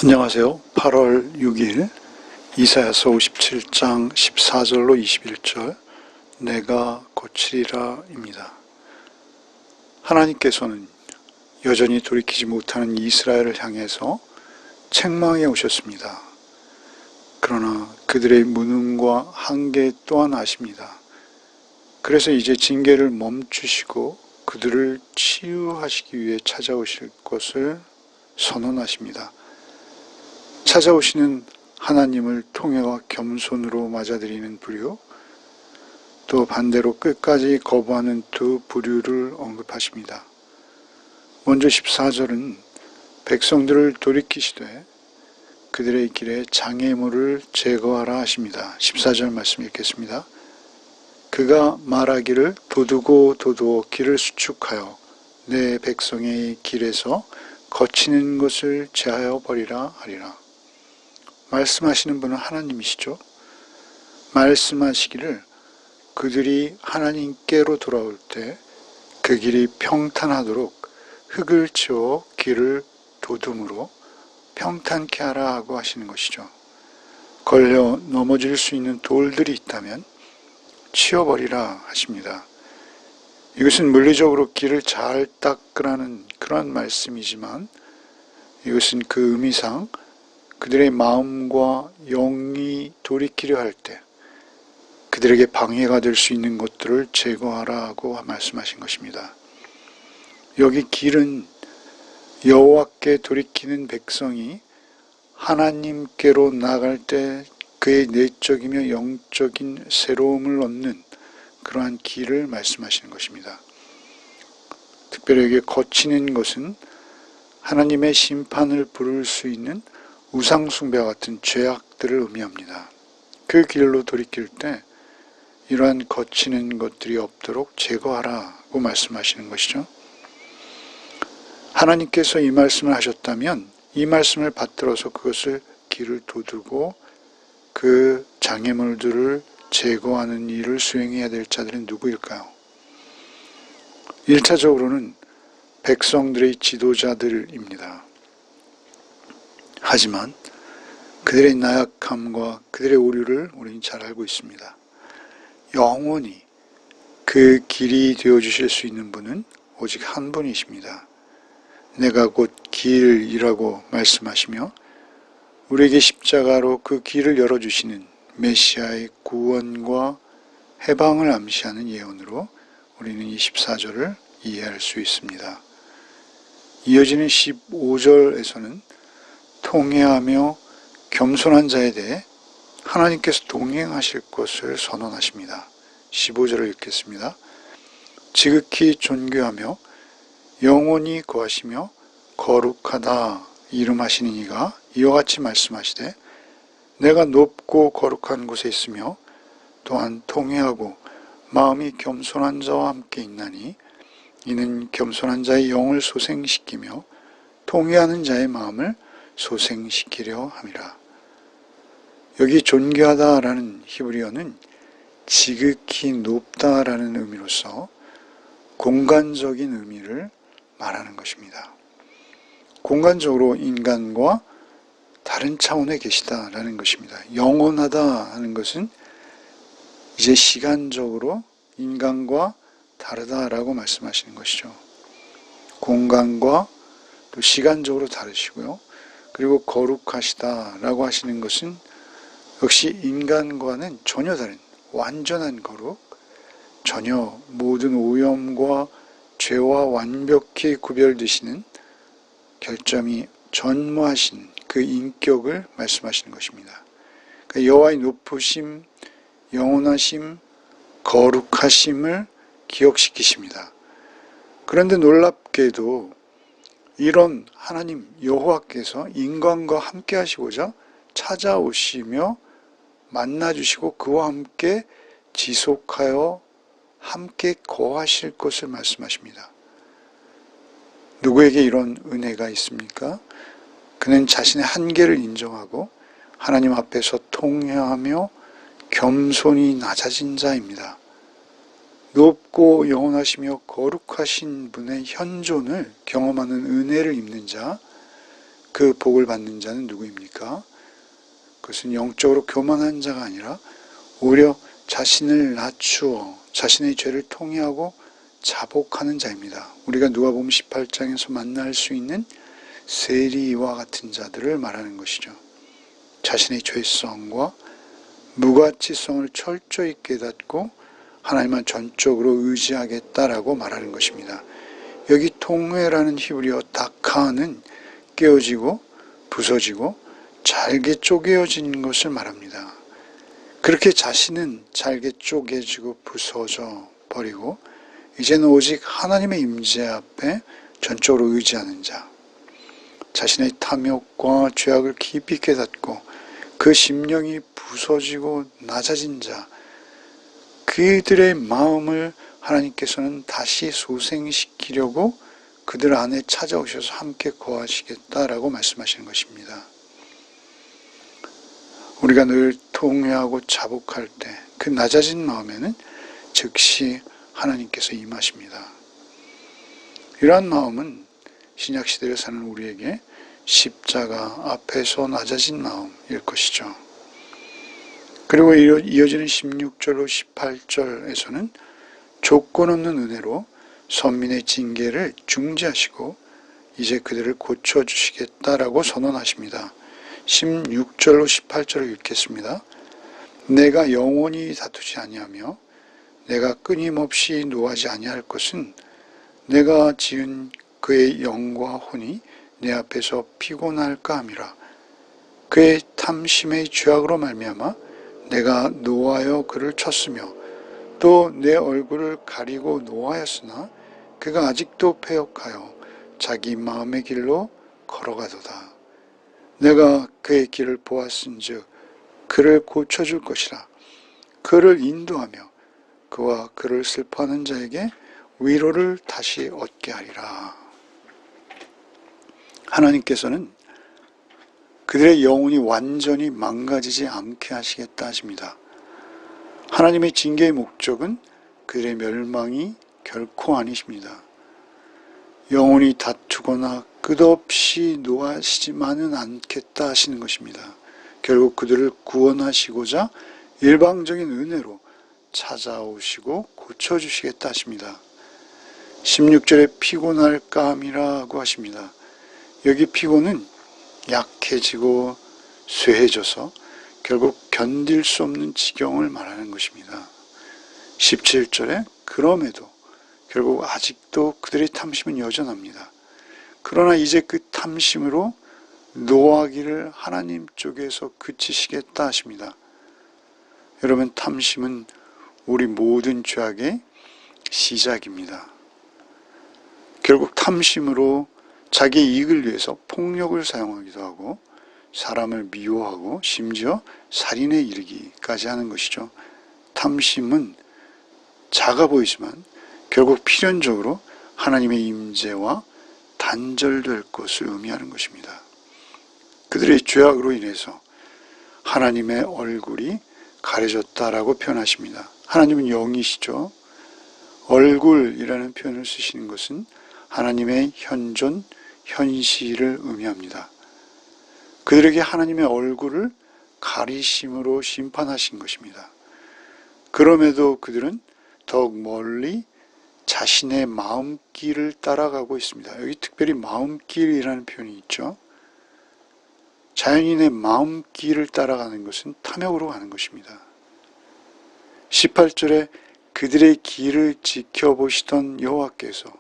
안녕하세요. 8월 6일 이사야서 57장 14절로 21절 내가 고치리라 입니다. 하나님께서는 여전히 돌이키지 못하는 이스라엘을 향해서 책망해 오셨습니다. 그러나 그들의 무능과 한계 또한 아십니다. 그래서 이제 징계를 멈추시고 그들을 치유하시기 위해 찾아오실 것을 선언하십니다. 찾아오시는 하나님을 통회와 겸손으로 맞아들이는 부류, 또 반대로 끝까지 거부하는 두 부류를 언급하십니다. 먼저 14절은 백성들을 돌이키시되 그들의 길에 장애물을 제거하라 하십니다. 14절 말씀 읽겠습니다. 그가 말하기를 도두고 길을 수축하여 내 백성의 길에서 거치는 것을 제하여 버리라 하리라. 말씀하시는 분은 하나님이시죠. 말씀하시기를 그들이 하나님께로 돌아올 때 그 길이 평탄하도록 흙을 치워 길을 도둠으로 평탄케 하라 하고 하시는 것이죠. 걸려 넘어질 수 있는 돌들이 있다면 치워버리라 하십니다. 이것은 물리적으로 길을 잘 닦으라는 그런 말씀이지만 이것은 그 의미상 그들의 마음과 영이 돌이키려 할 때 그들에게 방해가 될 수 있는 것들을 제거하라고 말씀하신 것입니다. 여기 길은 여호와께 돌이키는 백성이 하나님께로 나아갈 때 그의 내적이며 영적인 새로움을 얻는 그러한 길을 말씀하시는 것입니다. 특별히 여기 거치는 것은 하나님의 심판을 부를 수 있는 우상숭배와 같은 죄악들을 의미합니다. 그 길로 돌이킬 때 이러한 거치는 것들이 없도록 제거하라고 말씀하시는 것이죠. 하나님께서 이 말씀을 하셨다면 이 말씀을 받들어서 그것을 길을 도두고 그 장애물들을 제거하는 일을 수행해야 될 자들은 누구일까요? 1차적으로는 백성들의 지도자들입니다. 하지만 그들의 나약함과 그들의 오류를 우리는 잘 알고 있습니다. 영원히 그 길이 되어주실 수 있는 분은 오직 한 분이십니다. 내가 곧 길이라고 말씀하시며 우리에게 십자가로 그 길을 열어주시는 메시아의 구원과 해방을 암시하는 예언으로 우리는 이 14절을 이해할 수 있습니다. 이어지는 15절에서는 통회하며 겸손한 자에 대해 하나님께서 동행하실 것을 선언하십니다. 15절을 읽겠습니다. 지극히 존귀하며 영원히 거하시며 거룩하다 이름하시는 이가 이와 같이 말씀하시되 내가 높고 거룩한 곳에 있으며 또한 통회하고 마음이 겸손한 자와 함께 있나니 이는 겸손한 자의 영을 소생시키며 통회하는 자의 마음을 소생시키려 함이라. 여기 존귀하다라는 히브리어는 지극히 높다라는 의미로서 공간적인 의미를 말하는 것입니다. 공간적으로 인간과 다른 차원에 계시다라는 것입니다. 영원하다 하는 것은 이제 시간적으로 인간과 다르다라고 말씀하시는 것이죠. 공간과 또 시간적으로 다르시고요. 그리고 거룩하시다라고 하시는 것은 역시 인간과는 전혀 다른 완전한 거룩, 전혀 모든 오염과 죄와 완벽히 구별되시는 결점이 전무하신 그 인격을 말씀하시는 것입니다. 그러니까 여호와의 높으심, 영원하심, 거룩하심을 기억시키십니다. 그런데 놀랍게도 이런 하나님 여호와께서 인간과 함께 하시고자 찾아오시며 만나주시고 그와 함께 지속하여 함께 거하실 것을 말씀하십니다. 누구에게 이런 은혜가 있습니까? 그는 자신의 한계를 인정하고 하나님 앞에서 통회하며 겸손히 낮아진 자입니다. 높고 영원하시며 거룩하신 분의 현존을 경험하는 은혜를 입는 자, 그 복을 받는 자는 누구입니까? 그것은 영적으로 교만한 자가 아니라 오히려 자신을 낮추어 자신의 죄를 통회하고 자복하는 자입니다. 우리가 누가복음 18장에서 만날 수 있는 세리와 같은 자들을 말하는 것이죠. 자신의 죄성과 무가치성을 철저히 깨닫고 하나님만 전적으로 의지하겠다라고 말하는 것입니다. 여기 통회라는 히브리어 다카는 깨어지고 부서지고 잘게 쪼개어진 것을 말합니다. 그렇게 자신은 잘게 쪼개지고 부서져 버리고 이제는 오직 하나님의 임재 앞에 전적으로 의지하는 자, 자신의 탐욕과 죄악을 깊이 깨닫고 그 심령이 부서지고 낮아진 자, 그들의 마음을 하나님께서는 다시 소생시키려고 그들 안에 찾아오셔서 함께 거하시겠다라고 말씀하시는 것입니다. 우리가 늘 통회하고 자복할 때 그 낮아진 마음에는 즉시 하나님께서 임하십니다. 이러한 마음은 신약시대를 사는 우리에게 십자가 앞에서 낮아진 마음일 것이죠. 그리고 이어지는 16절로 18절에서는 조건 없는 은혜로 선민의 징계를 중지하시고 이제 그들을 고쳐주시겠다라고 선언하십니다. 16절로 18절을 읽겠습니다. 내가 영원히 다투지 아니하며 내가 끊임없이 노하지 아니할 것은 내가 지은 그의 영과 혼이 내 앞에서 피곤할까 함이라. 그의 탐심의 죄악으로 말미암아 내가 노하여 그를 쳤으며 또 내 얼굴을 가리고 노하였으나 그가 아직도 패역하여 자기 마음의 길로 걸어가도다. 내가 그의 길을 보았은즉 그를 고쳐줄 것이라. 그를 인도하며 그와 그를 슬퍼하는 자에게 위로를 다시 얻게 하리라. 하나님께서는 그들의 영혼이 완전히 망가지지 않게 하시겠다 하십니다. 하나님의 징계의 목적은 그들의 멸망이 결코 아니십니다. 영혼이 다투거나 끝없이 노하시지만은 않겠다 하시는 것입니다. 결국 그들을 구원하시고자 일방적인 은혜로 찾아오시고 고쳐주시겠다 하십니다. 16절에 피곤할까 함이라고 하십니다. 여기 피곤은 약해지고 쇠해져서 결국 견딜 수 없는 지경을 말하는 것입니다. 17절에 그럼에도 결국 아직도 그들의 탐심은 여전합니다. 그러나 이제 그 탐심으로 노하기를 하나님 쪽에서 그치시겠다 하십니다. 여러분, 탐심은 우리 모든 죄악의 시작입니다. 결국 탐심으로 자기의 이익을 위해서 폭력을 사용하기도 하고 사람을 미워하고 심지어 살인에 이르기까지 하는 것이죠. 탐심은 작아 보이지만 결국 필연적으로 하나님의 임재와 단절될 것을 의미하는 것입니다. 그들의 죄악으로 인해서 하나님의 얼굴이 가려졌다라고 표현하십니다. 하나님은 영이시죠. 얼굴이라는 표현을 쓰시는 것은 하나님의 현존, 현실을 의미합니다. 그들에게 하나님의 얼굴을 가리심으로 심판하신 것입니다. 그럼에도 그들은 더욱 멀리 자신의 마음길을 따라가고 있습니다. 여기 특별히 마음길이라는 표현이 있죠. 자연인의 마음길을 따라가는 것은 탐욕으로 가는 것입니다. 18절에 그들의 길을 지켜보시던 여호와께서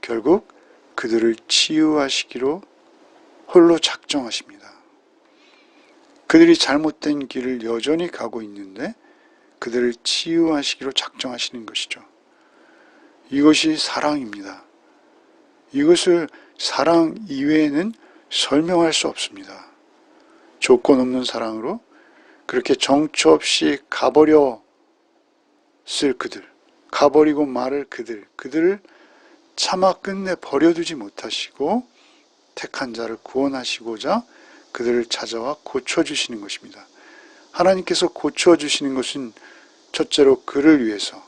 결국 그들을 치유하시기로 홀로 작정하십니다. 그들이 잘못된 길을 여전히 가고 있는데 그들을 치유하시기로 작정하시는 것이죠. 이것이 사랑입니다. 이것을 사랑 이외에는 설명할 수 없습니다. 조건 없는 사랑으로 그렇게 정처 없이 가버렸을 그들, 가버리고 말을 그들을 차마 끝내 버려두지 못하시고 택한 자를 구원하시고자 그들을 찾아와 고쳐주시는 것입니다. 하나님께서 고쳐주시는 것은 첫째로 그를 위해서,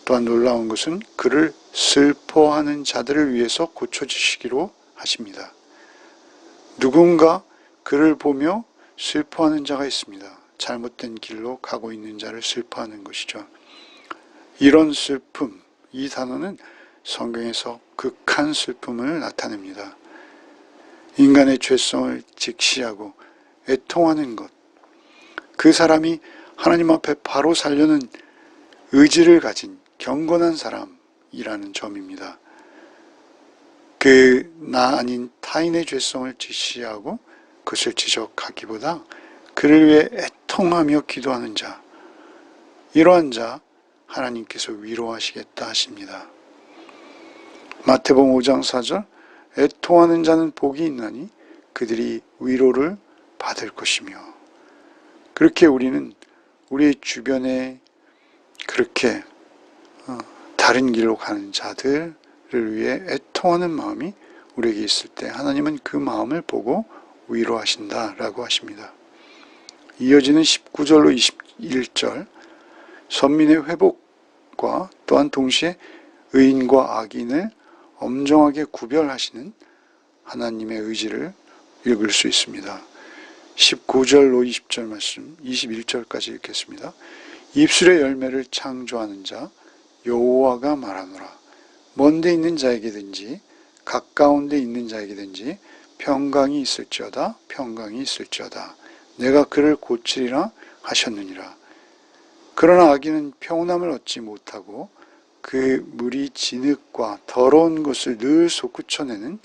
또한 놀라운 것은 그를 슬퍼하는 자들을 위해서 고쳐주시기로 하십니다. 누군가 그를 보며 슬퍼하는 자가 있습니다. 잘못된 길로 가고 있는 자를 슬퍼하는 것이죠. 이런 슬픔, 이 단어는 성경에서 극한 슬픔을 나타냅니다. 인간의 죄성을 직시하고 애통하는 것, 그 사람이 하나님 앞에 바로 서려는 의지를 가진 경건한 사람이라는 점입니다. 나 아닌 타인의 죄성을 직시하고 그것을 지적하기보다 그를 위해 애통하며 기도하는 자, 이러한 자 하나님께서 위로하시겠다 하십니다. 마태복음 5장 4절, 애통하는 자는 복이 있나니 그들이 위로를 받을 것이며, 그렇게 우리는 우리 주변에 그렇게 다른 길로 가는 자들을 위해 애통하는 마음이 우리에게 있을 때 하나님은 그 마음을 보고 위로하신다라고 하십니다. 이어지는 19절로 21절, 선민의 회복과 또한 동시에 의인과 악인을 엄정하게 구별하시는 하나님의 의지를 읽을 수 있습니다. 19절로 20절 말씀, 21절까지 읽겠습니다. 입술의 열매를 창조하는 자 여호와가 말하노라. 먼데 있는 자에게든지 가까운 데 있는 자에게든지 평강이 있을지어다, 평강이 있을지어다. 내가 그를 고치리라 하셨느니라. 그러나 악인은 평온함을 얻지 못하고 그 물이 진흙과 더러운 것을 늘 솟구쳐내는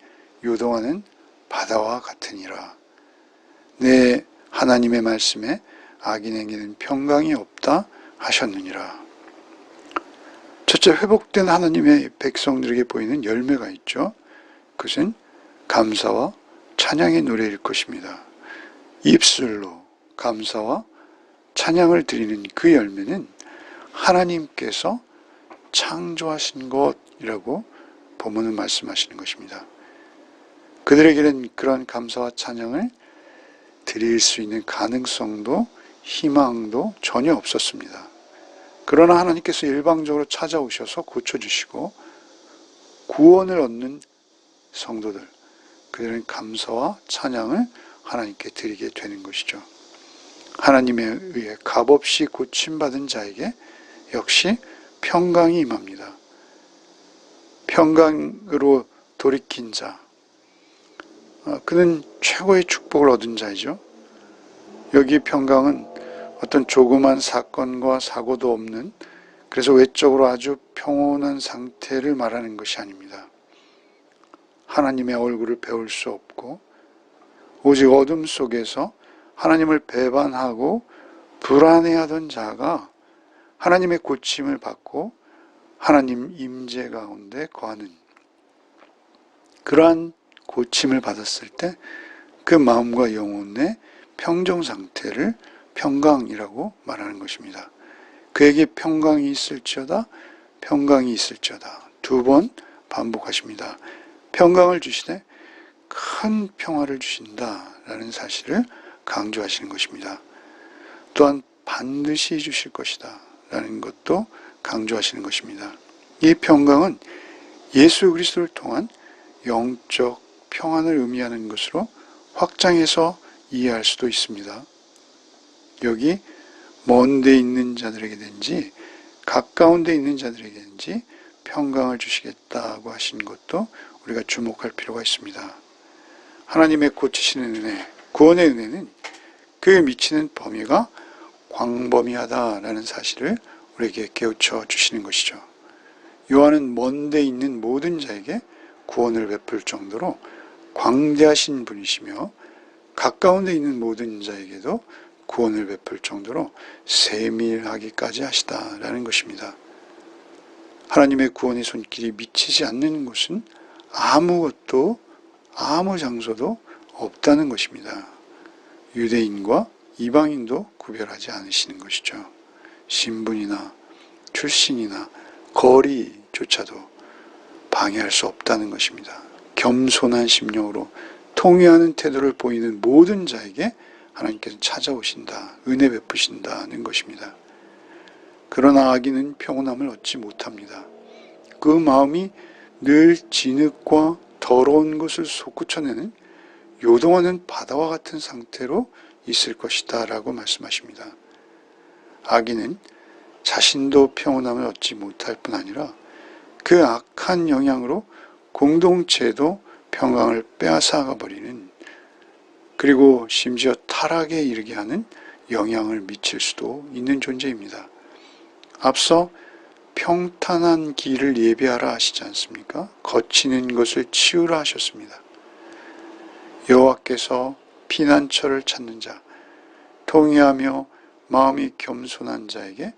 요동하는 바다와 같으니라. 내 하나님의 말씀에 악인에게는 평강이 없다 하셨느니라. 첫째, 회복된 하나님의 백성들에게 보이는 열매가 있죠. 그것은 감사와 찬양의 노래일 것입니다. 입술로 감사와 찬양을 드리는 그 열매는 하나님께서 창조하신 것이라고 본문은 말씀하시는 것입니다. 그들에게는 그런 감사와 찬양을 드릴 수 있는 가능성도 희망도 전혀 없었습니다. 그러나 하나님께서 일방적으로 찾아오셔서 고쳐주시고 구원을 얻는 성도들, 그들은 감사와 찬양을 하나님께 드리게 되는 것이죠. 하나님에 의해 값없이 고침받은 자에게 역시 평강이 임합니다. 평강으로 돌이킨 자, 그는 최고의 축복을 얻은 자이죠. 여기 평강은 어떤 조그만 사건과 사고도 없는, 그래서 외적으로 아주 평온한 상태를 말하는 것이 아닙니다. 하나님의 얼굴을 배울 수 없고 오직 어둠 속에서 하나님을 배반하고 불안해하던 자가 하나님의 고침을 받고 하나님 임재 가운데 거하는, 그러한 고침을 받았을 때 그 마음과 영혼의 평정 상태를 평강이라고 말하는 것입니다. 그에게 평강이 있을지어다, 평강이 있을지어다. 2번 반복하십니다. 평강을 주시되 큰 평화를 주신다라는 사실을 강조하시는 것입니다. 또한 반드시 주실 것이다 라는 것도 강조하시는 것입니다. 이 평강은 예수 그리스도를 통한 영적 평안을 의미하는 것으로 확장해서 이해할 수도 있습니다. 여기 먼 데 있는 자들에게든지 가까운 데 있는 자들에게든지 평강을 주시겠다고 하신 것도 우리가 주목할 필요가 있습니다. 하나님의 고치시는 은혜, 구원의 은혜는 그 미치는 범위가 광범위하다라는 사실을 우리에게 깨우쳐 주시는 것이죠. 요한은 먼 데 있는 모든 자에게 구원을 베풀 정도로 광대하신 분이시며 가까운 데 있는 모든 자에게도 구원을 베풀 정도로 세밀하기까지 하시다라는 것입니다. 하나님의 구원의 손길이 미치지 않는 곳은 아무것도, 아무 장소도 없다는 것입니다. 유대인과 이방인도 구별하지 않으시는 것이죠. 신분이나 출신이나 거리조차도 방해할 수 없다는 것입니다. 겸손한 심령으로 통회하는 태도를 보이는 모든 자에게 하나님께서 찾아오신다, 은혜 베푸신다는 것입니다. 그러나 악인은 평온함을 얻지 못합니다. 그 마음이 늘 진흙과 더러운 것을 솟구쳐내는 요동하는 바다와 같은 상태로 있을 것이다 라고 말씀하십니다. 악인은 자신도 평온함을 얻지 못할 뿐 아니라 그 악한 영향으로 공동체도 평강을 빼앗아가 버리는, 그리고 심지어 타락에 이르게 하는 영향을 미칠 수도 있는 존재입니다. 앞서 평탄한 길을 예비하라 하시지 않습니까? 거치는 것을 치우라 하셨습니다. 여호와께서 피난처를 찾는 자, 통회하며 마음이 겸손한 자에게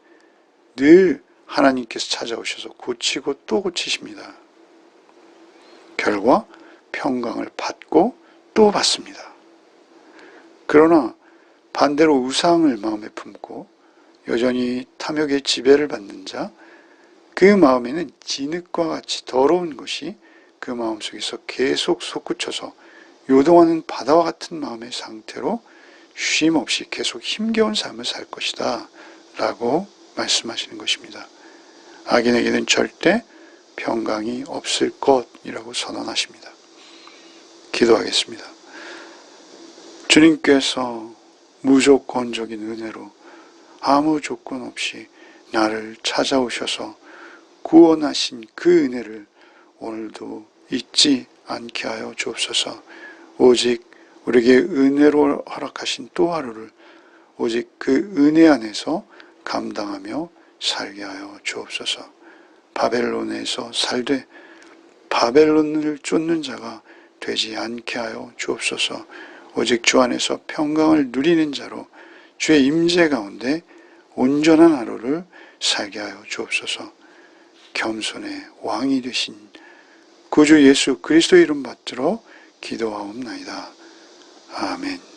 늘 하나님께서 찾아오셔서 고치고 또 고치십니다. 결과 평강을 받고 또 받습니다. 그러나 반대로 우상을 마음에 품고 여전히 탐욕의 지배를 받는 자, 그 마음에는 진흙과 같이 더러운 것이 그 마음속에서 계속 솟구쳐서 요동하는 바다와 같은 마음의 상태로 쉼없이 계속 힘겨운 삶을 살 것이다 라고 말씀하시는 것입니다. 악인에게는 절대 평강이 없을 것이라고 선언하십니다. 기도하겠습니다. 주님께서 무조건적인 은혜로 아무 조건 없이 나를 찾아오셔서 구원하신 그 은혜를 오늘도 잊지 않게 하여 주옵소서. 오직 우리에게 은혜로 허락하신 또 하루를 오직 그 은혜 안에서 감당하며 살게 하여 주옵소서. 바벨론에서 살되 바벨론을 쫓는 자가 되지 않게 하여 주옵소서. 오직 주 안에서 평강을 누리는 자로 주의 임재 가운데 온전한 하루를 살게 하여 주옵소서. 겸손의 왕이 되신 구주 예수 그리스도의 이름 받들어 기도하옵나이다. 아멘.